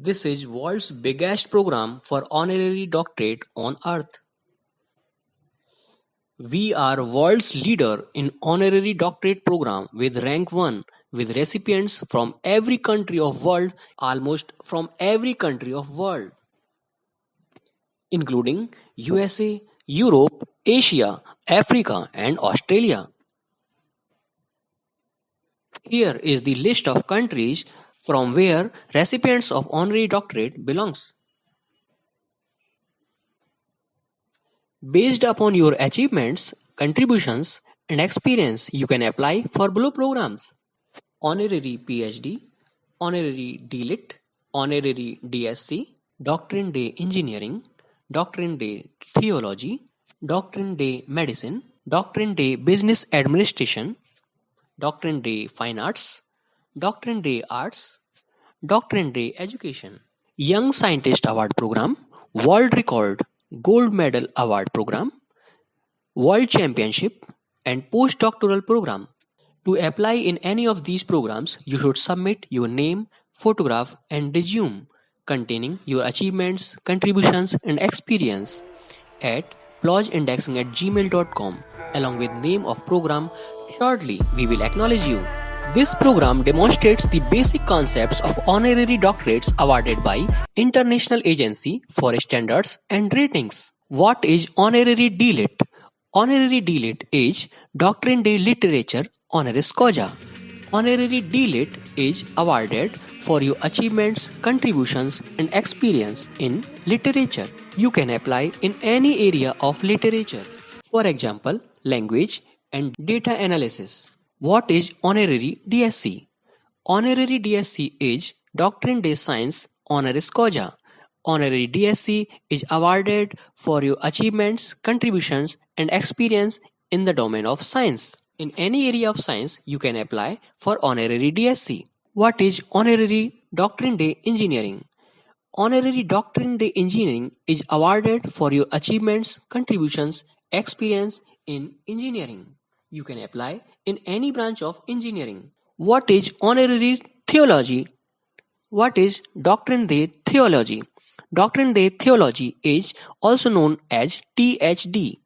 This is world's biggest program for honorary doctorate on earth. We are world's leader in honorary doctorate program with rank 1 with recipients from every country of world, almost from every country of world, including USA, Europe, Asia, Africa and Australia. Here is the list of countries from where recipients of honorary doctorate belongs. Based upon your achievements, contributions, and experience, you can apply for below programs: Honorary PhD, Honorary DLit, Honorary DSc, Doctor in Day Engineering, Doctor in Day Theology, Doctor in Day Medicine, Doctor in Day Business Administration, Doctor in Day Fine Arts, Doctor in Day Arts, Doctor in Day Education, Young Scientist Award Program, World Record Gold Medal Award Program, World Championship, and Postdoctoral Program. To apply in any of these programs, you should submit your name, photograph, and resume containing your achievements, contributions, and experience at plojindexing@gmail.com along with name of program. Shortly, we will acknowledge you. This program demonstrates the basic concepts of honorary doctorates awarded by International Agency for Standards and Ratings. What is Honorary DLit? Honorary DLit is Doctor in Day Literature Honoris Causa. Honorary DLit is awarded for your achievements, contributions, and experience in literature. You can apply in any area of literature. For example, language and data analysis. What is Honorary DSc? Honorary DSc is Doctor in Day Science Honoris Causa. Honorary DSc is awarded for your achievements, contributions, and experience in the domain of science. In any area of science, you can apply for Honorary DSc. What is Honorary Doctor in Day Engineering? Honorary Doctor in Day Engineering is awarded for your achievements, contributions, experience in engineering. You can apply in any branch of engineering. What is Honorary Theology? What is Doctor in Day Theology? Doctor in Day Theology is also known as THD,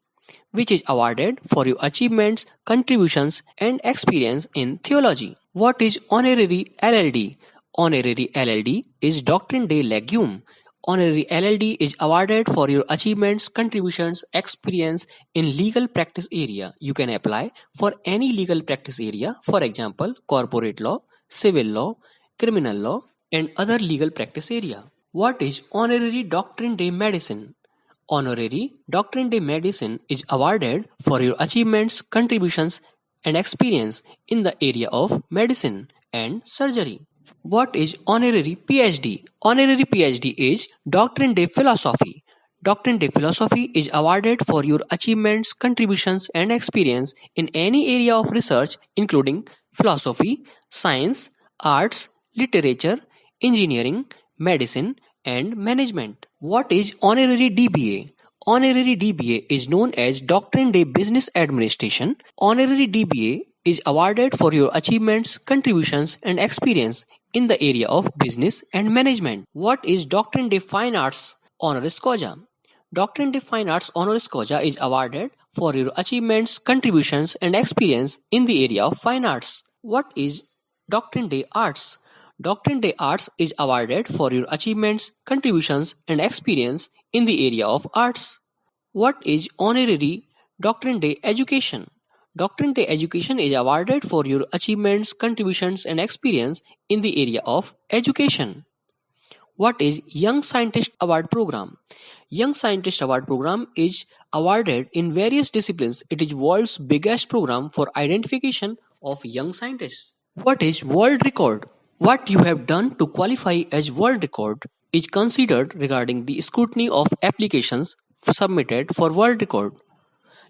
which is awarded for your achievements, contributions, and experience in theology. What is Honorary LLD? Honorary LLD is Doctor in Day Legume. Honorary LLD is awarded for your achievements, contributions, experience in legal practice area. You can apply for any legal practice area, for example, corporate law, civil law, criminal law, and other legal practice area. What is Honorary Doctor in Day Medicine? Honorary Doctor in Day Medicine is awarded for your achievements, contributions, and experience in the area of medicine and surgery. What is Honorary PhD? Honorary PhD is Doctor in Day Philosophy. Doctor in Day Philosophy is awarded for your achievements, contributions, and experience in any area of research, including philosophy, science, arts, literature, engineering, medicine, and management. What is Honorary DBA? Honorary DBA is known as Doctor in Day Business Administration. Honorary DBA is awarded for your achievements, contributions, and experience in the area of business and management. What is Doctor in Day Fine Arts Honoris Causa? Doctor in Day Fine Arts Honoris Causa is awarded for your achievements, contributions, and experience in the area of fine arts. What is Doctor in Day Arts? Doctor in Day Arts is awarded for your achievements, contributions, and experience in the area of arts. What is Honorary Doctor in Day Education? Doctor in Day Education is awarded for your achievements, contributions, and experience in the area of education. What is Young Scientist Award Program? Young Scientist Award Program is awarded in various disciplines. It is world's biggest program for identification of young scientists. What is World Record? What you have done to qualify as world record is considered regarding the scrutiny of applications submitted for world record.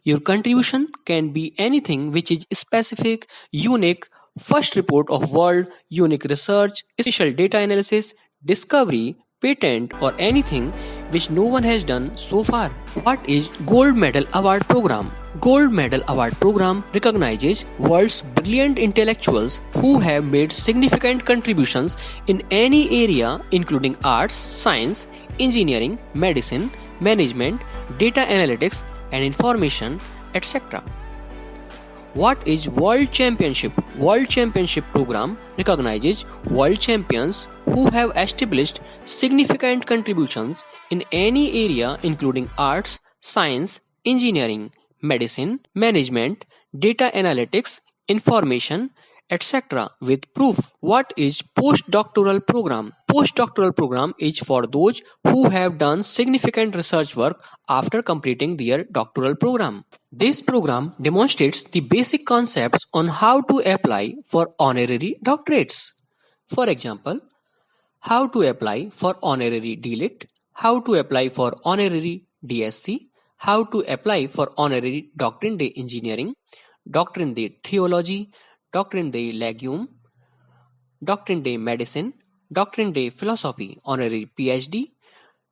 Your contribution can be anything which is specific, unique, first report of world, unique research, special data analysis, discovery, patent, or anything which no one has done so far. What is Gold Medal Award Program? Gold Medal Award Program recognizes world's brilliant intellectuals who have made significant contributions in any area including arts, science, engineering, medicine, management, data analytics and information, etc. What is World Championship? World Championship program recognizes world champions who have established significant contributions in any area including arts, science, engineering, medicine, management, data analytics, information, etc. with proof. What is postdoctoral program? Postdoctoral program is for those who have done significant research work after completing their doctoral program. This program demonstrates the basic concepts on how to apply for honorary doctorates. For example, how to apply for honorary DLitt, how to apply for honorary DSc, how to apply for honorary Doctorate in Engineering, Doctorate in Theology, Doctorate in Legume, Doctorate in Medicine, Doctorate in Philosophy, Honorary PhD,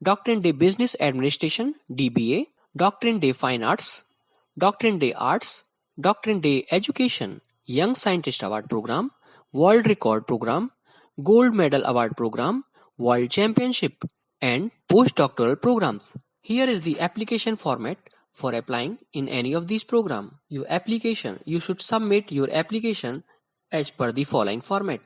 Doctorate in Business Administration, DBA, Doctorate in Fine Arts, Doctorate in Arts, Doctorate in Education, Young Scientist Award Program, World Record Program, Gold Medal Award Program, World Championship, and postdoctoral programs. Here is the application format for applying in any of these programs. You should submit your application as per the following format.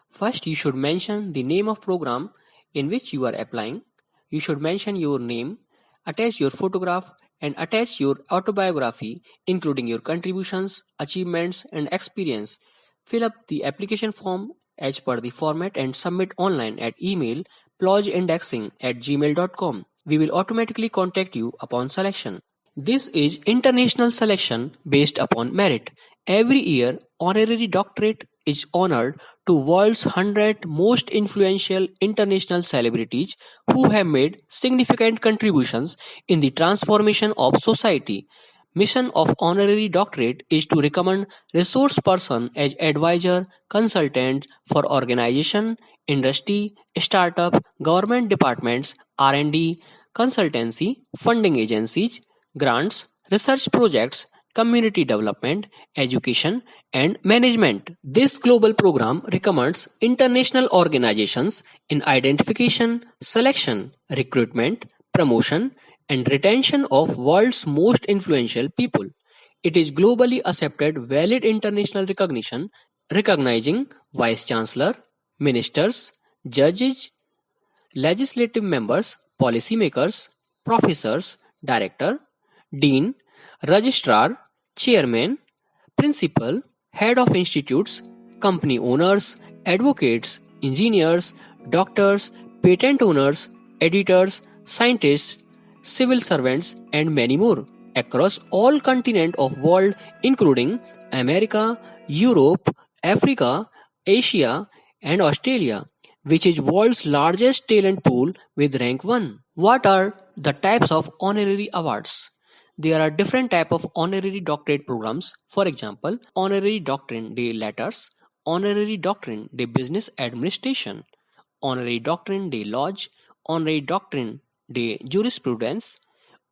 First, you should mention the name of program in which you are applying. You should mention your name, attach your photograph, and attach your autobiography, including your contributions, achievements, and experience. Fill up the application form as per the format and submit online at email plojindexing@gmail.com. We will automatically contact you upon selection. This is international selection based upon merit. Every year, honorary doctorate is honored to world's 100 most influential international celebrities who have made significant contributions in the transformation of society. Mission of honorary doctorate is to recommend resource person as advisor, consultant for organization, industry, startup, government departments, R&D, consultancy, funding agencies, grants, research projects, community development, education, and management. This global program recommends international organizations in identification, selection, recruitment, promotion, and retention of world's most influential people. It is globally accepted valid international recognition recognizing vice chancellor, ministers, judges, legislative members, policymakers, professors, director, dean, registrar, chairman, principal, head of institutes, company owners, advocates, engineers, doctors, patent owners, editors, scientists, civil servants, and many more across all continents of world including America, Europe, Africa, Asia, and Australia, which is world's largest talent pool with rank 1. What are the types of honorary awards? There are different types of honorary doctorate programs. For example, honorary doctorate de letters, honorary doctorate de business administration, honorary doctorate de lodge, honorary doctorate de jurisprudence,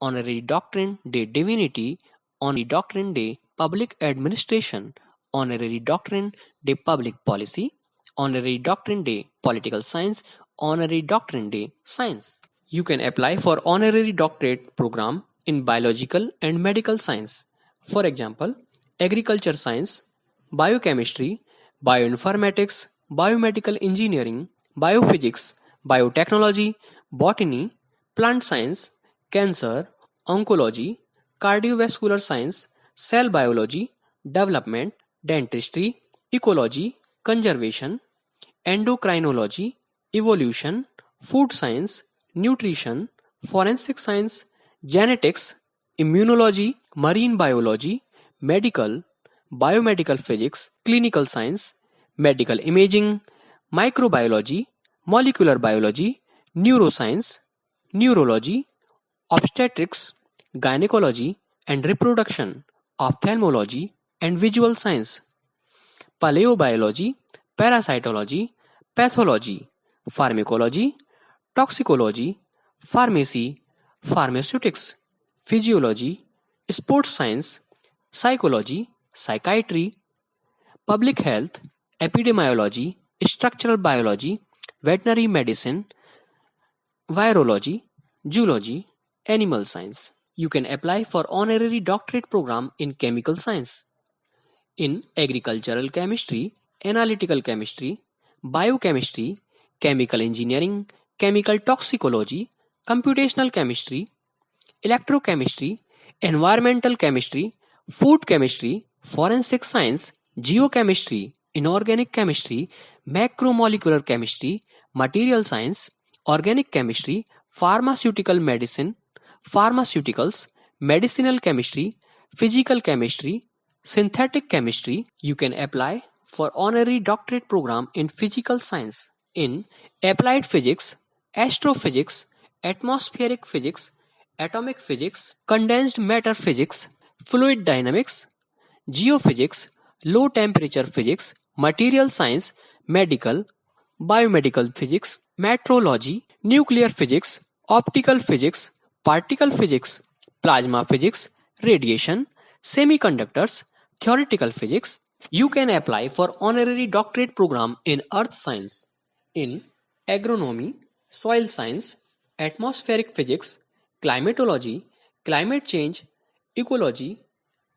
honorary doctorate de divinity, honorary doctorate de public administration, honorary doctorate de public policy, honorary doctorate de political science, honorary doctorate de science. You can apply for honorary doctorate program in biological and medical science. For example, agriculture science, biochemistry, bioinformatics, biomedical engineering, biophysics, biotechnology, botany, plant science, cancer, oncology, cardiovascular science, cell biology, development, dentistry, ecology, conservation, endocrinology, evolution, food science, nutrition, forensic science, genetics, immunology, marine biology, medical, biomedical physics, clinical science, medical imaging, microbiology, molecular biology, neuroscience, neurology, obstetrics, gynecology and reproduction, ophthalmology and visual science, paleobiology, parasitology, pathology, pharmacology, toxicology, pharmacy, pharmaceutics, physiology, sports science, psychology, psychiatry, public health, epidemiology, structural biology, veterinary medicine, virology, zoology, animal science. You can apply for honorary doctorate program in chemical science, in agricultural chemistry, analytical chemistry, biochemistry, chemical engineering, chemical toxicology, computational chemistry, electrochemistry, environmental chemistry, food chemistry, forensic science, geochemistry, inorganic chemistry, macromolecular chemistry, material science, organic chemistry, pharmaceutical medicine, pharmaceuticals, medicinal chemistry, physical chemistry, synthetic chemistry. You can apply for honorary doctorate program in physical science, in applied physics, astrophysics, atmospheric physics, atomic physics, condensed matter physics, fluid dynamics, geophysics, low temperature physics, material science, medical, biomedical physics, metrology, nuclear physics, optical physics, particle physics, plasma physics, radiation, semiconductors, theoretical physics. You can apply for honorary doctorate program in earth science, in agronomy, soil science, atmospheric physics, climatology, climate change, ecology,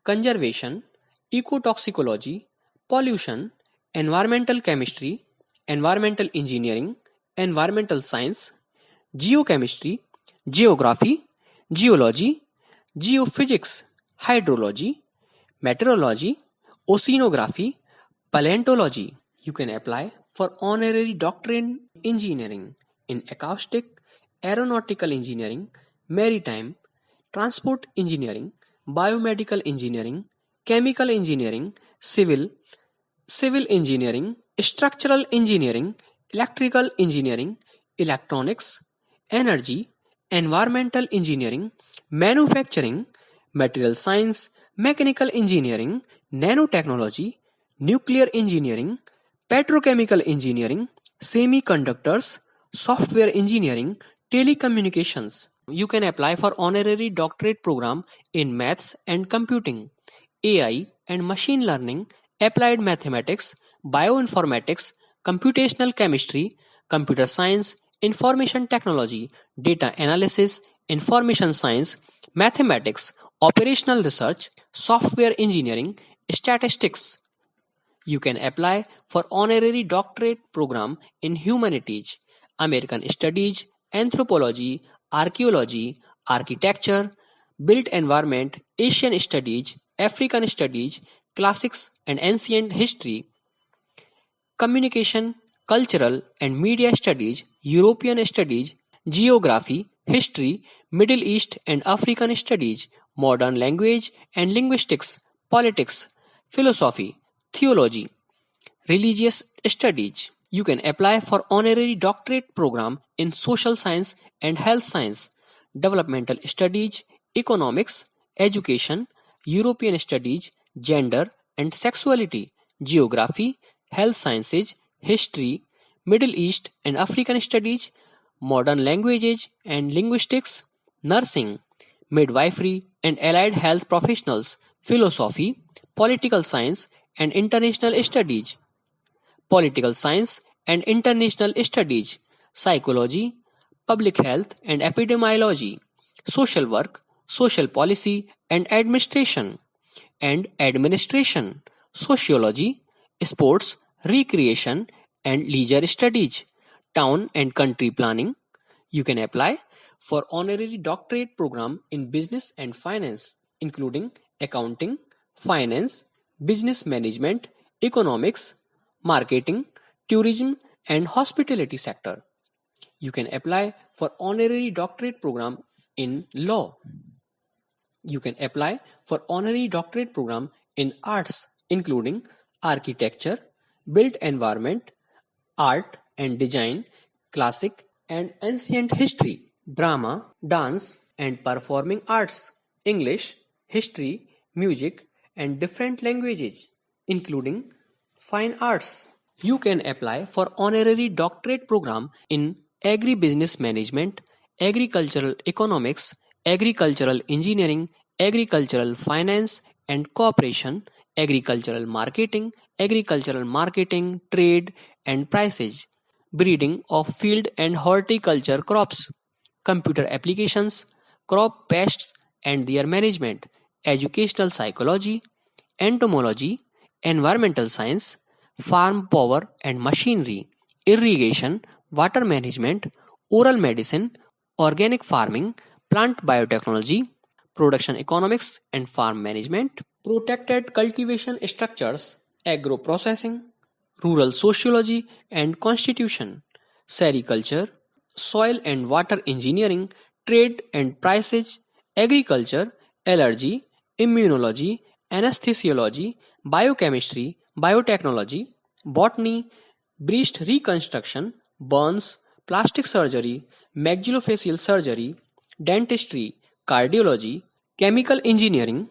conservation, ecotoxicology, pollution, environmental chemistry, environmental engineering, environmental science, geochemistry, geography, geology, geophysics, hydrology, meteorology, oceanography, paleontology. You can apply for honorary doctorate in engineering, in acoustic, aeronautical engineering, maritime, transport engineering, biomedical engineering, chemical engineering, civil engineering, structural engineering, electrical engineering, electronics, energy, environmental engineering, manufacturing, material science, mechanical engineering, nanotechnology, nuclear engineering, petrochemical engineering, semiconductors, software engineering, telecommunications. You can apply for honorary doctorate program in maths and computing, AI and machine learning, applied mathematics, bioinformatics, computational chemistry, computer science, information technology, data analysis, information science, mathematics, operational research, software engineering, statistics. You can apply for honorary doctorate program in humanities, American studies, anthropology, archaeology, architecture, built environment, Asian studies, African studies, classics and ancient history, communication, cultural and media studies, European studies, geography, history, Middle East and African studies, modern language and linguistics, politics, philosophy, theology, religious studies. You can apply for honorary doctorate program in social science and health science, developmental studies, economics, education, European studies, gender and sexuality, geography, health sciences, history, Middle East and African studies, modern languages and linguistics, nursing, midwifery and allied health professionals, philosophy, political science and international studies, political science and international studies, psychology, public health and epidemiology, social work, social policy and administration, sociology, sports, recreation and leisure studies, town and country planning. You can apply for honorary doctorate program in business and finance, including accounting, finance, business management, economics, marketing, tourism, and hospitality sector. You can apply for honorary doctorate program in law. You can apply for honorary doctorate program in arts, including architecture, built environment, art and design, classic and ancient history, drama, dance and performing arts, English, history, music and different languages, including fine arts. You can apply for honorary doctorate program in agribusiness management, agricultural economics, agricultural engineering, agricultural finance and cooperation, agricultural marketing, trade and prices, breeding of field and horticulture crops, computer applications, crop pests and their management, educational psychology, entomology, environmental science, farm power and machinery, irrigation, water management, oral medicine, organic farming, plant biotechnology, production economics and farm management, protected cultivation structures, agro processing, rural sociology and constitution, sericulture, soil and water engineering, trade and prices, agriculture, allergy, immunology, anesthesiology, biochemistry, biotechnology, botany, breast reconstruction, burns, plastic surgery, maxillofacial surgery, dentistry, cardiology, chemical engineering,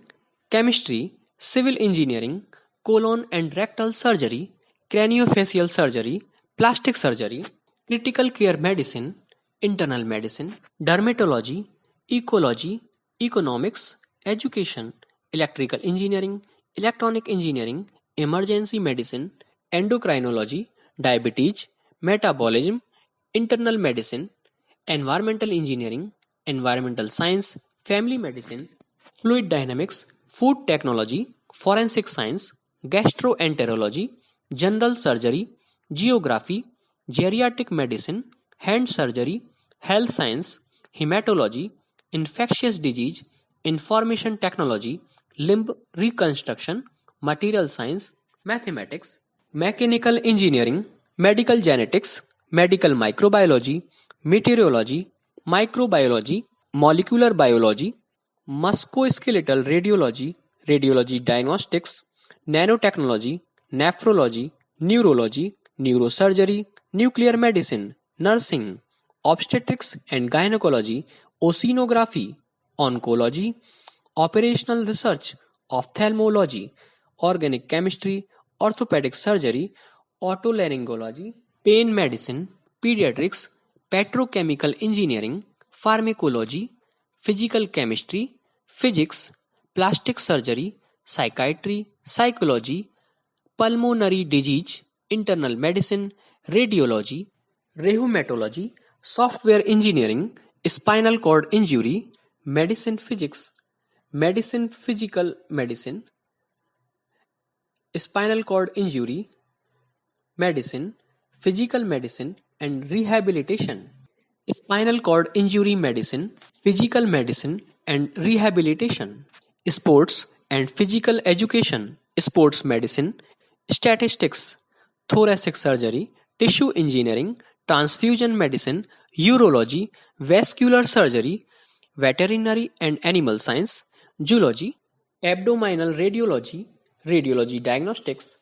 chemistry, civil engineering, colon and rectal surgery, craniofacial surgery, plastic surgery, critical care medicine, internal medicine, dermatology, ecology, economics, education, electrical engineering, electronic engineering, emergency medicine, endocrinology, diabetes, metabolism, internal medicine, environmental engineering, environmental science, family medicine, fluid dynamics, food technology, forensic science, gastroenterology, general surgery, geography, geriatric medicine, hand surgery, health science, hematology, infectious disease, information technology, limb reconstruction, material science, mathematics, mechanical engineering, medical genetics, medical microbiology, meteorology, microbiology, molecular biology, musculoskeletal radiology, radiology diagnostics, nanotechnology, nephrology, neurology, neurosurgery, nuclear medicine, nursing, obstetrics and gynecology, oceanography, oncology, operational research, ophthalmology, organic chemistry, orthopedic surgery, otolaryngology, pain medicine, pediatrics, petrochemical engineering, pharmacology, physical chemistry, physics, plastic surgery, psychiatry, psychology, pulmonary disease, internal medicine, radiology, rheumatology, software engineering, spinal cord injury, medicine physics, medicine physical medicine, spinal cord injury, medicine, physical medicine and rehabilitation, spinal cord injury medicine, physical medicine and rehabilitation, sports and physical education, sports medicine, statistics, thoracic surgery, tissue engineering, transfusion medicine, urology, vascular surgery, veterinary and animal science, zoology, abdominal radiology, radiology diagnostics,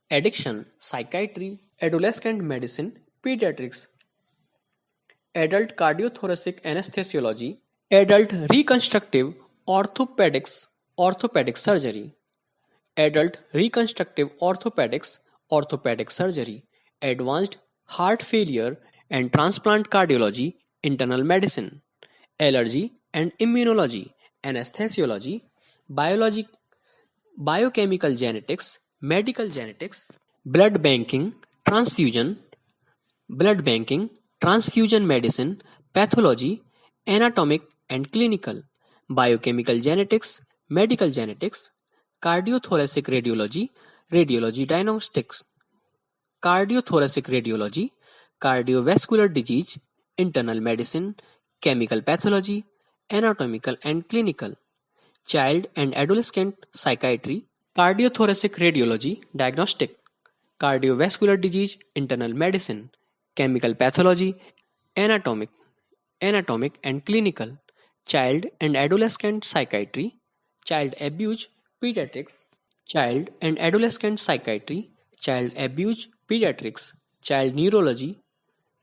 addiction, psychiatry, adolescent medicine, pediatrics, adult cardiothoracic anesthesiology, adult reconstructive orthopedic surgery, adult reconstructive orthopedic surgery, advanced heart failure and transplant cardiology, internal medicine, allergy and immunology, anesthesiology, biology, biochemical genetics, medical genetics, blood banking, transfusion, blood banking, transfusion medicine, pathology, anatomic and clinical, biochemical genetics, medical genetics, cardiothoracic radiology, radiology diagnostics, cardiothoracic radiology, cardiovascular disease, internal medicine, chemical pathology, anatomical and clinical, child and adolescent psychiatry, cardiothoracic radiology, diagnostic, cardiovascular disease, internal medicine, chemical pathology, anatomic, anatomic and clinical, child and adolescent psychiatry, child abuse, pediatrics, child and adolescent psychiatry, child abuse, pediatrics, child neurology,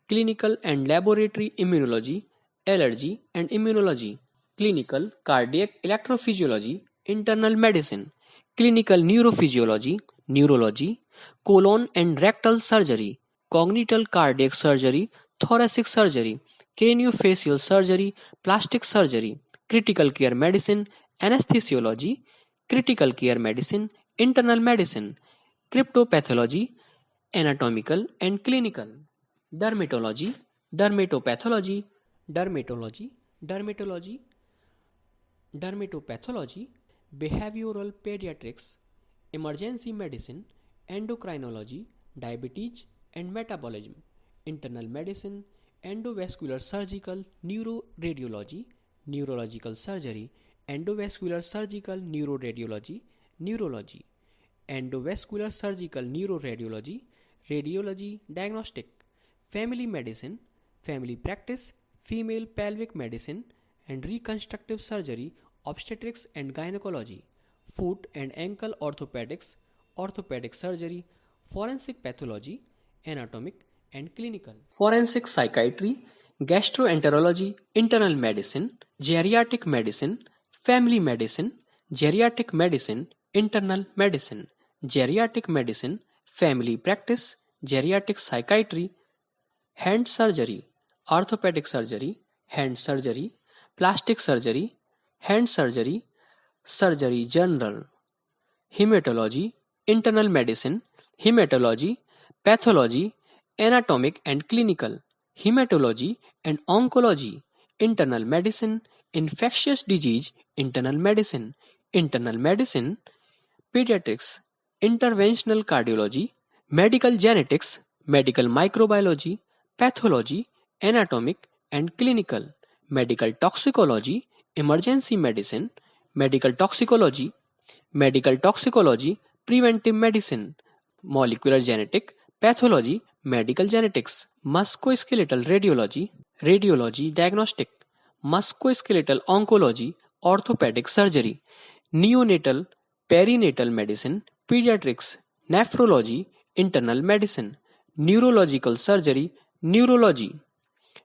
clinical and laboratory immunology, allergy and immunology, clinical cardiac electrophysiology, internal medicine, clinical neurophysiology, neurology, colon and rectal surgery, congenital cardiac surgery, thoracic surgery, craniofacial surgery, plastic surgery, critical care medicine, anesthesiology, critical care medicine, internal medicine, cryptopathology, anatomical and clinical, dermatology, dermatopathology, dermatology, dermatology, dermatopathology, behavioral pediatrics, emergency medicine, endocrinology, diabetes and metabolism, internal medicine, endovascular surgical, neuroradiology, neurological surgery, endovascular surgical neuroradiology, neurology, endovascular surgical neuroradiology, radiology diagnostic, family medicine, family practice, female pelvic medicine and reconstructive surgery, obstetrics and gynecology, foot and ankle orthopedics, orthopedic surgery, forensic pathology, anatomic and clinical, forensic psychiatry, gastroenterology, internal medicine, geriatric medicine, family medicine, geriatric medicine, internal medicine, geriatric medicine, family practice, geriatric psychiatry, hand surgery, orthopedic surgery, hand surgery, plastic surgery, hand surgery, surgery general, hematology, internal medicine, hematology, pathology, anatomic and clinical, hematology and oncology, internal medicine, infectious disease, internal medicine, pediatrics, interventional cardiology, medical genetics, medical microbiology, pathology, anatomic and clinical, medical toxicology, emergency medicine, medical toxicology, preventive medicine, molecular genetic, pathology, medical genetics, musculoskeletal radiology, radiology diagnostic, musculoskeletal oncology, orthopedic surgery, neonatal, perinatal medicine, pediatrics, nephrology, internal medicine, neurological surgery, neurology,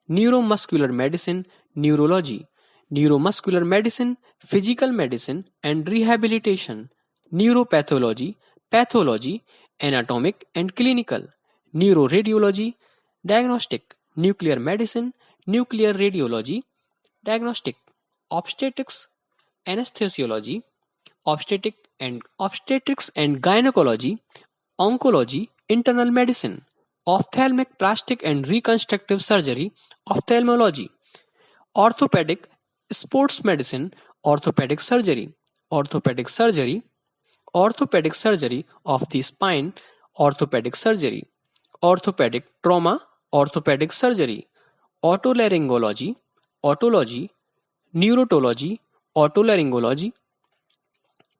neuromuscular medicine, neurology, neuromuscular medicine, physical medicine and rehabilitation, neuropathology, pathology, anatomic and clinical, neuroradiology, diagnostic, nuclear medicine, nuclear radiology, diagnostic, obstetrics, anesthesiology, obstetrics and gynecology, oncology, internal medicine, ophthalmic plastic and reconstructive surgery, ophthalmology, orthopedic, sports medicine, orthopedic surgery, orthopedic surgery, orthopedic surgery of the spine, orthopedic surgery, orthopedic trauma, orthopedic surgery, otolaryngology, otology, neurotology, otolaryngology,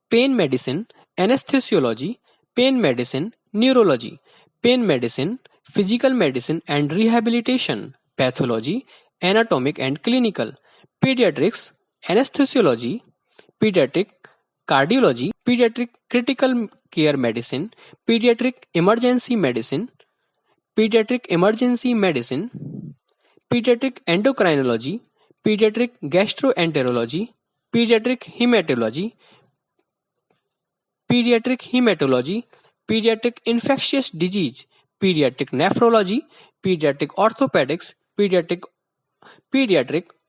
pain medicine, anesthesiology, pain medicine, neurology, pain medicine, physical medicine and rehabilitation, pathology, anatomic and clinical, pediatrics, anesthesiology, pediatric cardiology, pediatric critical care medicine, pediatric emergency medicine, pediatric endocrinology, pediatric gastroenterology, pediatric hematology, pediatric infectious disease, pediatric nephrology, pediatric orthopedics, pediatric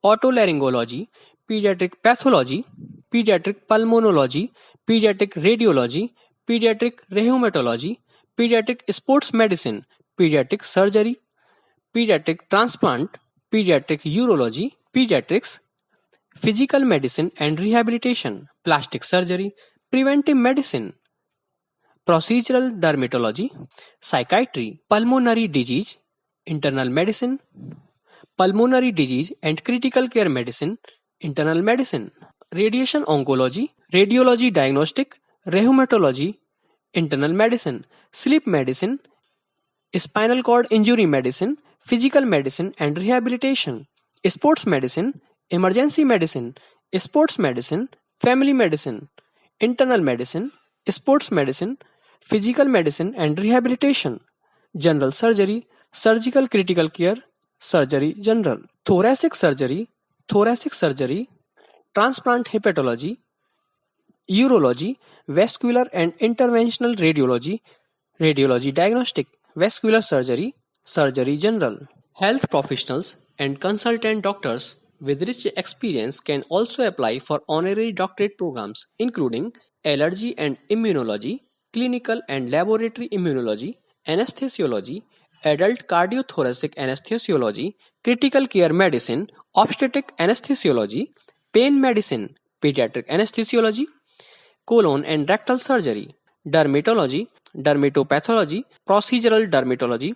otolaryngology, pediatric pathology, pediatric pulmonology, pediatric radiology, pediatric rheumatology, pediatric sports medicine, pediatric surgery, pediatric transplant, pediatric urology, pediatrics, physical medicine and rehabilitation, plastic surgery, preventive medicine, procedural dermatology, psychiatry, pulmonary disease, internal medicine, pulmonary disease and critical care medicine, internal medicine, radiation oncology, radiology diagnostic, rheumatology, internal medicine, sleep medicine, spinal cord injury medicine, physical medicine and rehabilitation, sports medicine, emergency medicine, sports medicine, family medicine, internal medicine, sports medicine, physical medicine and rehabilitation, general surgery, surgical critical care, surgery general, thoracic surgery, transplant hepatology, urology, vascular and interventional radiology, radiology diagnostic, vascular surgery, surgery general. Health professionals and consultant doctors with rich experience can also apply for honorary doctorate programs, including allergy and immunology, clinical and laboratory immunology, anesthesiology, adult cardiothoracic anesthesiology, critical care medicine, obstetric anesthesiology, pain medicine, pediatric anesthesiology, colon and rectal surgery, dermatology, dermatopathology, procedural dermatology,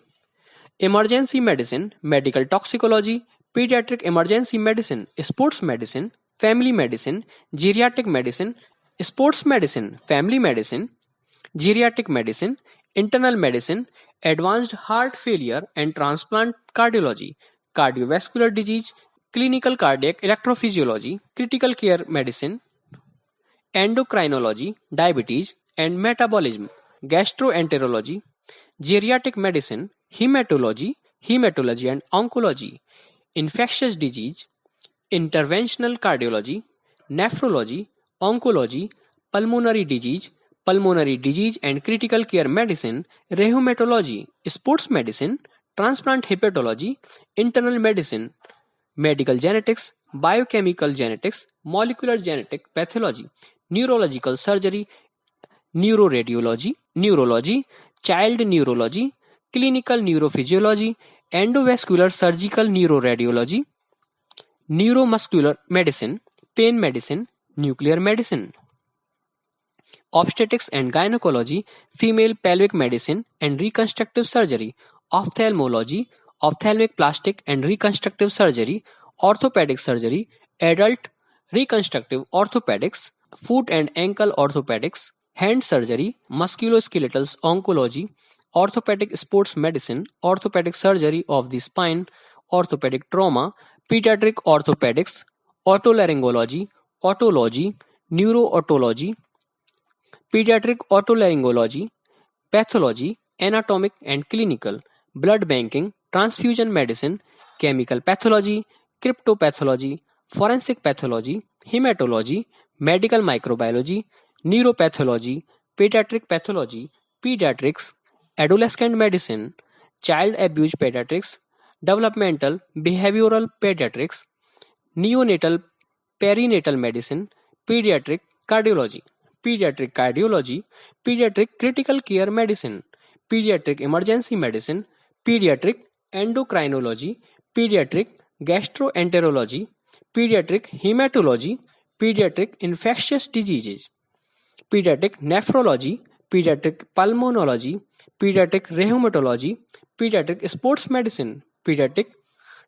emergency medicine, medical toxicology, pediatric emergency medicine, sports medicine, family medicine, geriatric medicine, sports medicine, family medicine, geriatric medicine, internal medicine, advanced heart failure and transplant cardiology, cardiovascular disease, clinical cardiac electrophysiology, critical care medicine, endocrinology, diabetes and metabolism, gastroenterology, geriatric medicine, hematology and oncology, infectious disease, interventional cardiology, nephrology, oncology, pulmonary disease and critical care medicine, rheumatology, sports medicine, transplant hepatology, internal medicine, medical genetics, biochemical genetics, molecular genetic pathology, neurological surgery, neurology, child neurology, clinical neurophysiology, endovascular surgical neuroradiology, neuromuscular medicine, pain medicine, nuclear medicine, obstetrics and gynecology, female pelvic medicine and reconstructive surgery, ophthalmology, ophthalmic plastic and reconstructive surgery, orthopedic surgery, adult reconstructive orthopedics, foot and ankle orthopedics, hand surgery, musculoskeletal oncology, orthopedic sports medicine, orthopedic surgery of the spine, orthopedic trauma, pediatric orthopedics, otolaryngology, otology, neurootology, pediatric otolaryngology, pathology, anatomic and clinical, blood banking, transfusion medicine, chemical pathology, cryptopathology, forensic pathology, hematology, medical microbiology, neuropathology, pediatric pathology, pediatrics, adolescent medicine, child abuse pediatrics, developmental behavioral pediatrics, neonatal perinatal medicine, pediatric cardiology, pediatric critical care medicine, pediatric emergency medicine, pediatric endocrinology, pediatric gastroenterology, pediatric hematology, pediatric infectious diseases, pediatric nephrology, pediatric pulmonology, pediatric rheumatology, pediatric sports medicine, pediatric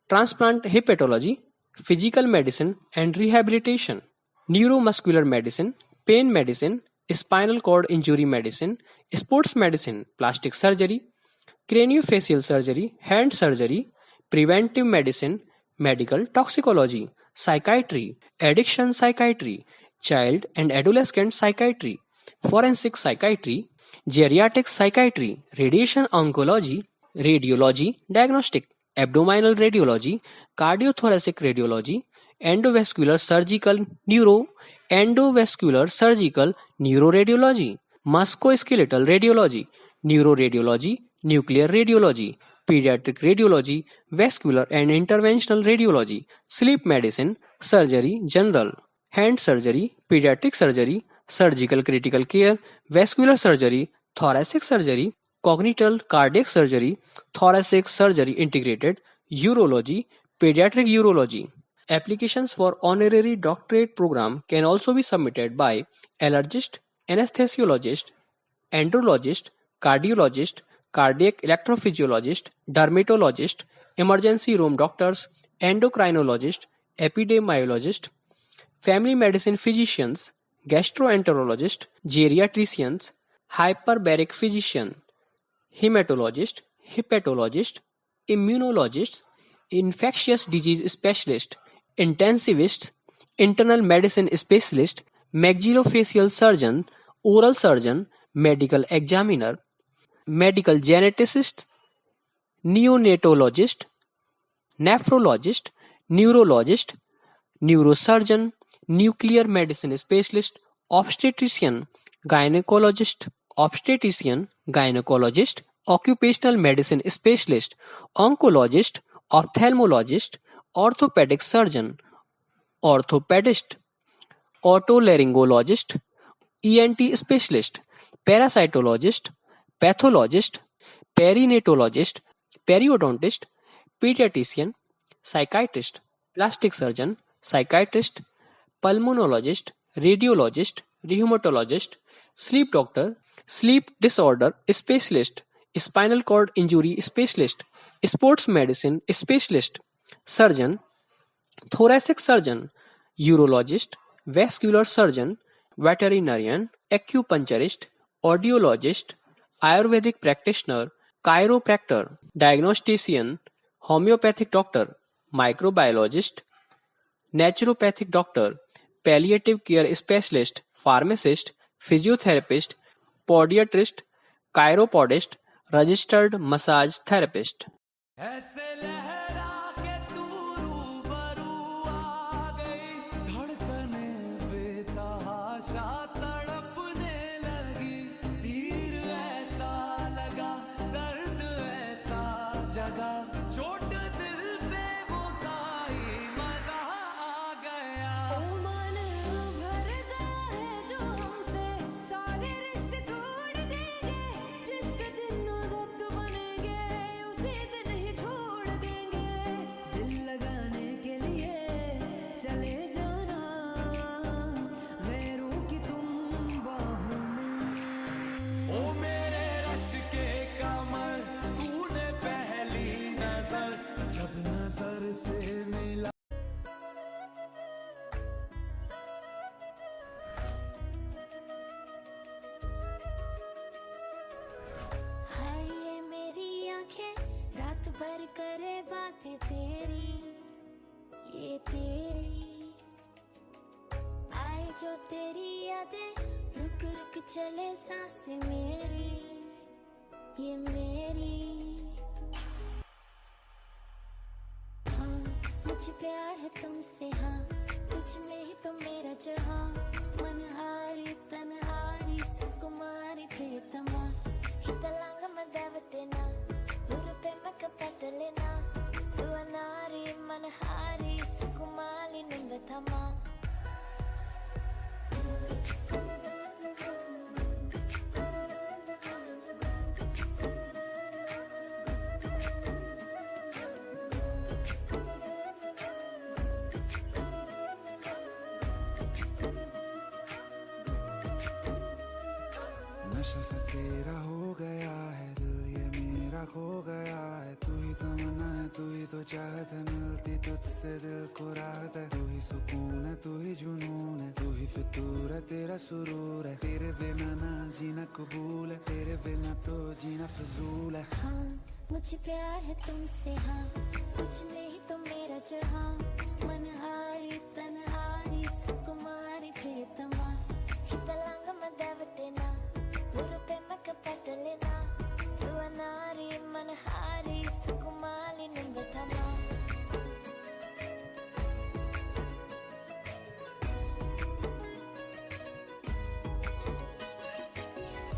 transplant hepatology, physical medicine and rehabilitation, neuromuscular medicine, pain medicine, spinal cord injury medicine, sports medicine, plastic surgery, craniofacial surgery, hand surgery, preventive medicine, medical toxicology, psychiatry, addiction psychiatry, child and adolescent psychiatry, forensic psychiatry, geriatric psychiatry, radiation oncology, radiology, diagnostic, abdominal radiology, cardiothoracic radiology, endovascular surgical neuroradiology, musculoskeletal radiology, neuroradiology, nuclear radiology, pediatric radiology, vascular and interventional radiology, sleep medicine, surgery general, hand surgery, pediatric surgery, surgical critical care, vascular surgery, thoracic surgery, congenital cardiac surgery, thoracic surgery integrated, urology, pediatric urology. Applications for honorary doctorate program can also be submitted by allergist, anesthesiologist, andrologist, cardiologist, cardiac electrophysiologist, dermatologist, emergency room doctors, endocrinologist, epidemiologist, family medicine physicians, gastroenterologist, geriatricians, hyperbaric physician, hematologist, hepatologist, immunologists, infectious disease specialist, intensivist, internal medicine specialist, maxillofacial surgeon, oral surgeon, medical examiner, medical geneticist, neonatologist, nephrologist, neurologist, neurosurgeon, nuclear medicine specialist, obstetrician, gynecologist, occupational medicine specialist, oncologist, ophthalmologist, orthopedic surgeon, orthopedist, otolaryngologist, ENT specialist, parasitologist, pathologist, perinatologist, periodontist, pediatrician, psychiatrist, plastic surgeon, psychiatrist, pulmonologist, radiologist, rheumatologist, sleep doctor, sleep disorder specialist, spinal cord injury specialist, sports medicine specialist, surgeon, thoracic surgeon, urologist, vascular surgeon, veterinarian, acupuncturist, audiologist, Ayurvedic practitioner, chiropractor, diagnostician, homeopathic doctor, microbiologist, naturopathic doctor, palliative care specialist, pharmacist, physiotherapist, podiatrist, chiropodist, registered massage therapist. ऐसे लहरा के तू रूबरू आ गई, धड़कने बेतहाशा तड़पने लगी, तीर ऐसा लगा, दर्द ऐसा जगा, चोट दिल पे वो खाई, मजा आ गया। ओ मन भरता है जो हमसे सारे रिश्ते तोड़ देंगे, जिस दिन उदत बनेंगे उसी दिन ही छोड़ देंगे, दिल लगाने के लिए चले जाना गैरों की तुम बाहों में। ओ मेरे रश के कमर, तूने पहली नजर जब नजर से मिला। हाय ये मेरी आंखें रात भर करे बातें तेरी, ये तेरी आए जो तेरी यादें, रुक रुक चले सांसें मेरी, ये मेरी। हाँ मुझे प्यार है तुमसे, हाँ तुझ में ही तो मेरा जहाँ, मनहारी तनहारी सुकुमारी प्रियतमा, हितलांग मदावतेना उरुपे मकपटलेना, दुअनारी मनहारी सुकुमाली निंबतमा। नशा सा तेरा हो गया है दिल, ये मेरा खो गया है, तू ही तमन्ना है, तू ही तो चाहत है, मिलती तुझसे दिल को राहत है, तू ही सुकून है, तू ही जुनून है, तू ही फितूर है, तेरा सुरूर है, तेरे बिना ना जीना कबूल है, तेरे बिना तो जीना फजूल है। हाँ मुझे प्यार है तुमसे, हाँ तुझ में ही तो मेरा जहाँ, मनहारी तनहारी सुकुमारी प्रियतमा, हितलांग मदावतेना उरुपे मकपटलेना, दुअनारी मनहारी सुकुमाली निंबतमा।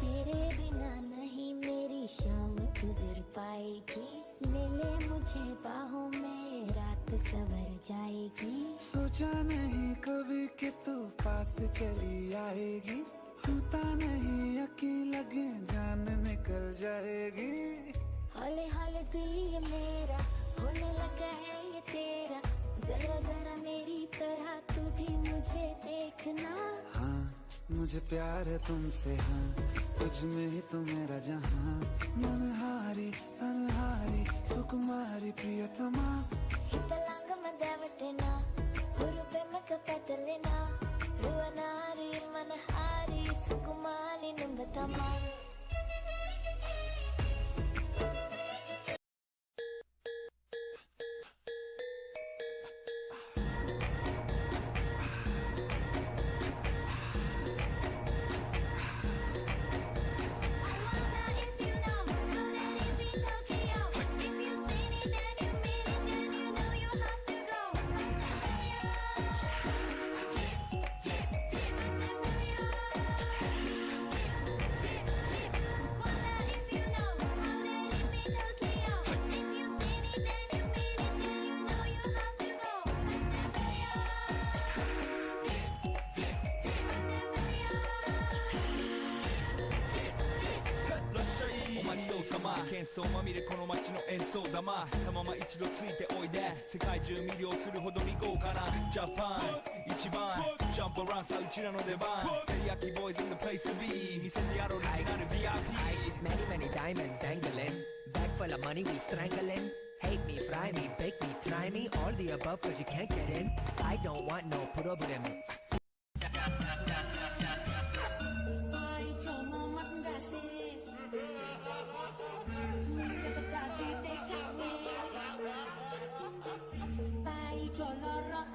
तेरे बिना नहीं मेरी शाम गुजर पाएगी, ले ले मुझे बाहों में रात सवर जाएगी। सोचा नहीं कभी कि तू पास चली आएगी, होता नहीं यकीन लगे जान निकल जाएगी। हौले हौले दिल ये मेरा होने लगा है ये तेरा, जरा जरा मेरी तरह तू भी मुझे देखना। हाँ मुझे प्यार है तुमसे, हाँ तुझ में ही तो मेरा जहाँ, मनहारी तनहारी सुकुमारी प्रियतमा, हितलांग मदावतेना उरुपे मकपटलेना, दुअनारी मनहारी सुकुमाली निंबतमा। 様喧騒まみれこの街の演奏玉たまま一度ついておいで世界中魅了するほどに豪華なジャパン一番ジャンプアランさうちらの出番テリヤキボーイズ in the place to be 見せてやろうオリジナル VIP Many, many diamonds dangling. Bag full of money, we strangling. Hate me, fry me, bake me, try me. All the above, cause you can't get in. I don't want no problem. Tay cho nó rock